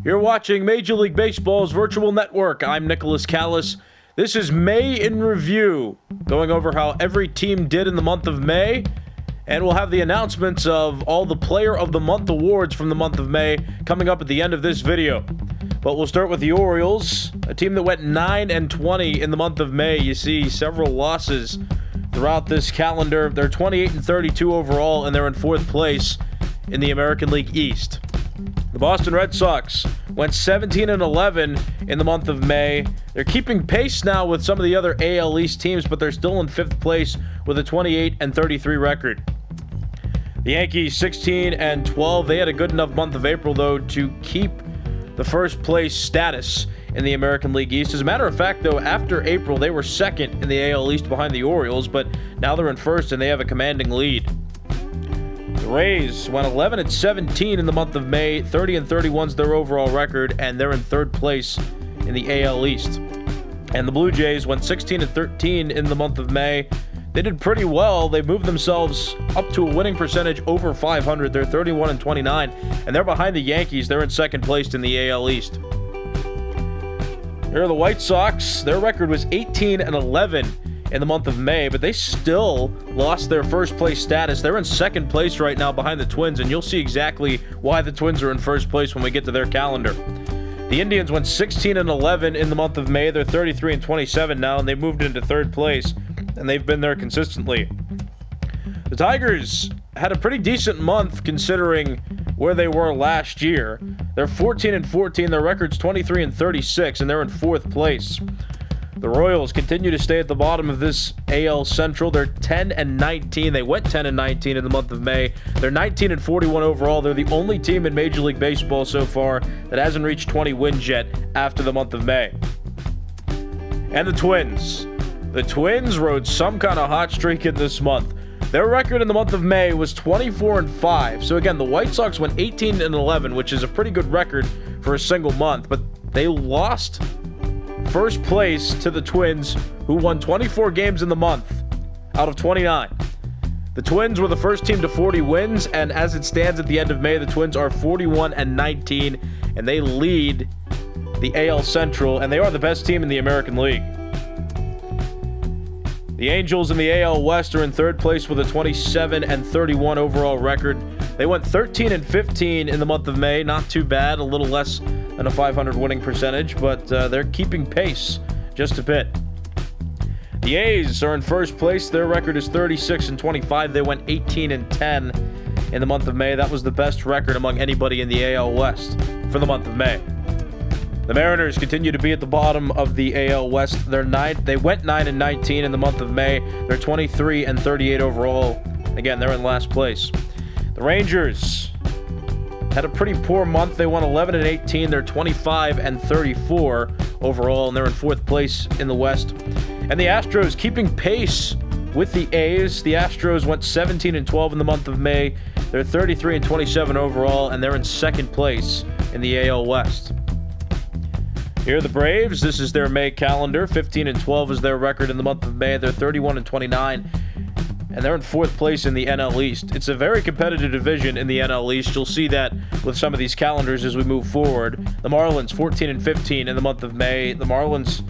You're watching Major League Baseball's virtual network. I'm Nicholas Callis. This is May in Review, going over how every team did in the month of May, and we'll have the announcements of all the Player of the Month awards from the month of May coming up at the end of this video. But we'll start with the Orioles, a team that went 9-20 in the month of May. You see several losses throughout this calendar. They're 28-32 overall, and they're in fourth place in the American League East. The Boston Red Sox went 17-11 in the month of May. They're keeping pace now with some of the other AL East teams, but they're still in fifth place with a 28-33 record. The Yankees 16-12. They had a good enough month of April, though, to keep the first place status in the American League East. As a matter of fact, though, after April, they were second in the AL East behind the Orioles, but now they're in first and they have a commanding lead. The Rays went 11-17 in the month of May. 30-31 is their overall record, and they're in third place in the AL East. And the Blue Jays went 16-13 in the month of May. They did pretty well. They moved themselves up to a winning percentage over 500. They're 31-29, and they're behind the Yankees. They're in second place in the AL East. Here are the White Sox. Their record was 18-11 in the month of May, but they still lost their first place status. They're in second place right now behind the Twins, and you'll see exactly why the Twins are in first place when we get to their calendar. The Indians went 16-11 in the month of May. They're 33-27 now, and they moved into third place, and they've been there consistently. The Tigers had a pretty decent month considering where they were last year. They're 14-14. Their record's 23-36, and they're in fourth place. The Royals continue to stay at the bottom of this AL Central. They're 10-19. They went 10-19 in the month of May. They're 19-41 overall. They're the only team in Major League Baseball so far that hasn't reached 20 wins yet after the month of May. And the Twins. The Twins rode some kind of hot streak in this month. Their record in the month of May was 24-5. So again, the White Sox went 18-11, which is a pretty good record for a single month, but they lost first place to the Twins, who won 24 games in the month out of 29. The Twins were the first team to 40 wins, and as it stands at the end of May, the Twins are 41-19, and they lead the AL Central, and they are the best team in the American League. The Angels in the AL West are in third place with a 27-31 overall record. They went 13-15 in the month of May. Not too bad, a little less than a 500 winning percentage, but they're keeping pace just a bit. The A's are in first place. Their record is 36-25. They went 18-10 in the month of May. That was the best record among anybody in the AL West for the month of May. The Mariners continue to be at the bottom of the AL West. They went 9-19 in the month of May. They're 23-38 overall. Again, they're in last place. The Rangers had a pretty poor month. They won 11-18. They're 25-34 overall, and they're in fourth place in the West. And the Astros keeping pace with the A's. The Astros went 17-12 in the month of May. They're 33-27 overall, and they're in second place in the AL West. Here are the Braves. This is their May calendar. 15-12 is their record in the month of May. They're 31-29, and they're in fourth place in the NL East. It's a very competitive division in the NL East. You'll see that with some of these calendars as we move forward. The Marlins 14-15 in the month of May. The Marlins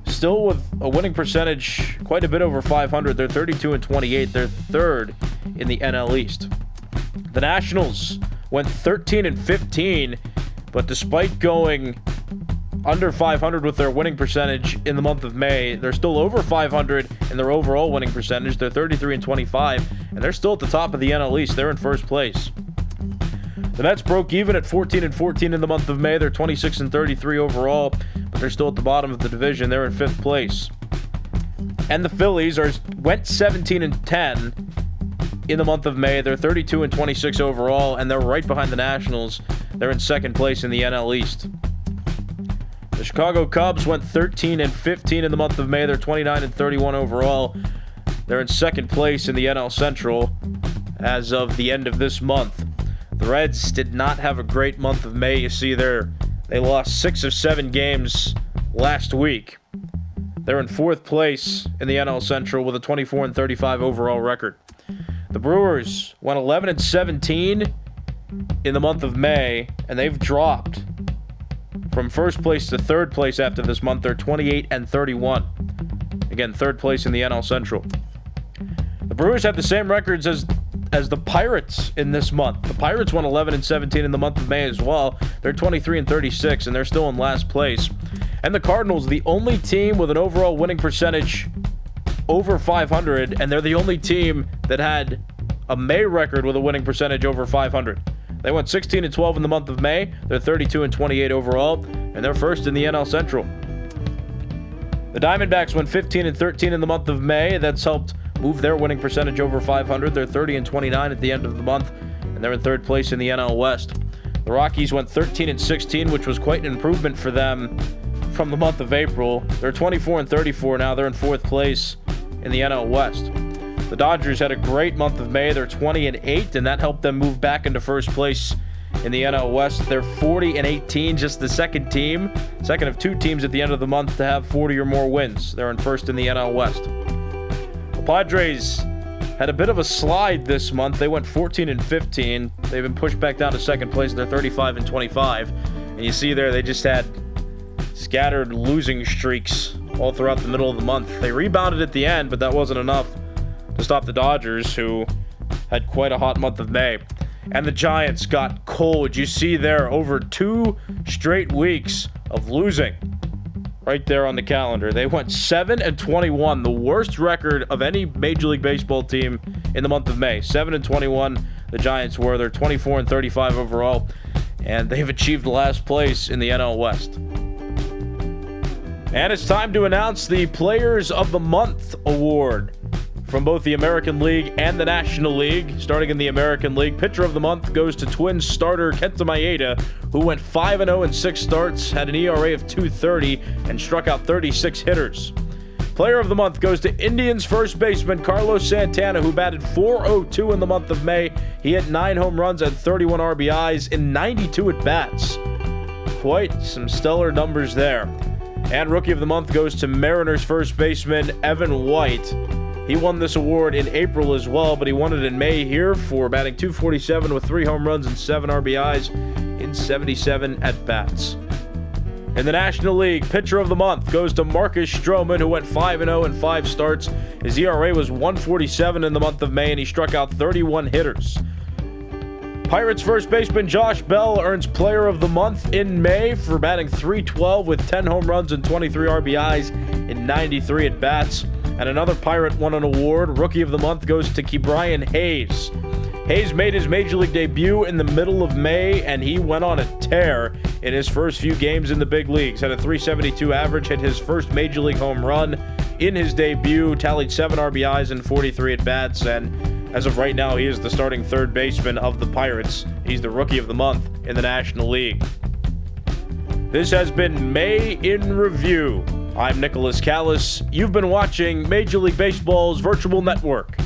still with a winning percentage quite a bit over 500. They're 32-28. They're third in the NL East. The Nationals went 13-15, but despite going under 500 with their winning percentage in the month of May, they're still over 500 in their overall winning percentage. They're 33-25, and they're still at the top of the NL East. They're in first place. The Mets broke even at 14-14 in the month of May. They're 26-33 overall, but they're still at the bottom of the division. They're in fifth place. And the Phillies went 17-10 in the month of May. They're 32-26 overall, and they're right behind the Nationals. They're in second place in the NL East. The Chicago Cubs went 13-15 in the month of May. They're 29-31 overall. They're in second place in the NL Central as of the end of this month. The Reds did not have a great month of May. You see they lost 6 of 7 games last week. They're in fourth place in the NL Central with a 24-35 overall record. The Brewers went 11-17 in the month of May, and they've dropped From first place to third place after this month, they're 28 and 31. Again, third place in the NL Central. The Brewers have the same records as the Pirates in this month. The Pirates won 11 and 17 in the month of May as well. They're 23 and 36, and they're still in last place. And the Cardinals, the only team with an overall winning percentage over 500, and they're the only team that had a May record with a winning percentage over 500. They went 16 and 12 in the month of May. They're 32 and 28 overall, and they're first in the NL Central. The Diamondbacks went 15 and 13 in the month of May. That's helped move their winning percentage over 500. They're 30 and 29 at the end of the month, and they're in third place in the NL West. The Rockies went 13 and 16, which was quite an improvement for them from the month of April. They're 24 and 34 now. They're in fourth place in the NL West. The Dodgers had a great month of May. They're 20 and 8, and that helped them move back into first place in the NL West. They're 40 and 18, just the second of two teams at the end of the month to have 40 or more wins. They're in first in the NL West. The Padres had a bit of a slide this month. They went 14 and 15. They've been pushed back down to second place. They're 35 and 25. And you see there, they just had scattered losing streaks all throughout the middle of the month. They rebounded at the end, but that wasn't enough to stop the Dodgers, who had quite a hot month of May. And the Giants got cold. You see there, over 2 straight weeks of losing right there on the calendar. They went 7 and 21, the worst record of any Major League Baseball team in the month of May. 7 and 21, the Giants were. They're 24 and 35 overall, and they've achieved last place in the NL West. And it's time to announce the Players of the Month award from both the American League and the National League. Starting in the American League, Pitcher of the Month goes to Twins starter Kenta Maeda, who went 5-0 in 6 starts, had an ERA of .230, and struck out 36 hitters. Player of the Month goes to Indians first baseman Carlos Santana, who batted .402 in the month of May. He hit 9 home runs and 31 RBIs in 92 at-bats. Quite some stellar numbers there. And Rookie of the Month goes to Mariners first baseman Evan White. He won this award in April as well, but he won it in May here for batting .247 with 3 home runs and 7 RBIs in 77 at-bats. In the National League, Pitcher of the Month goes to Marcus Stroman, who went 5-0 in 5 starts. His ERA was .147 in the month of May, and he struck out 31 hitters. Pirates first baseman Josh Bell earns Player of the Month in May for batting .312 with 10 home runs and 23 RBIs in 93 at-bats. And another Pirate won an award. Rookie of the Month goes to Ke'Bryan Hayes. Hayes made his Major League debut in the middle of May, and he went on a tear in his first few games in the big leagues. Had a .372 average, hit his first Major League home run in his debut, tallied 7 RBIs and 43 at-bats, and as of right now, he is the starting third baseman of the Pirates. He's the Rookie of the Month in the National League. This has been May in Review. I'm Nicholas Callis. You've been watching Major League Baseball's Virtual Network.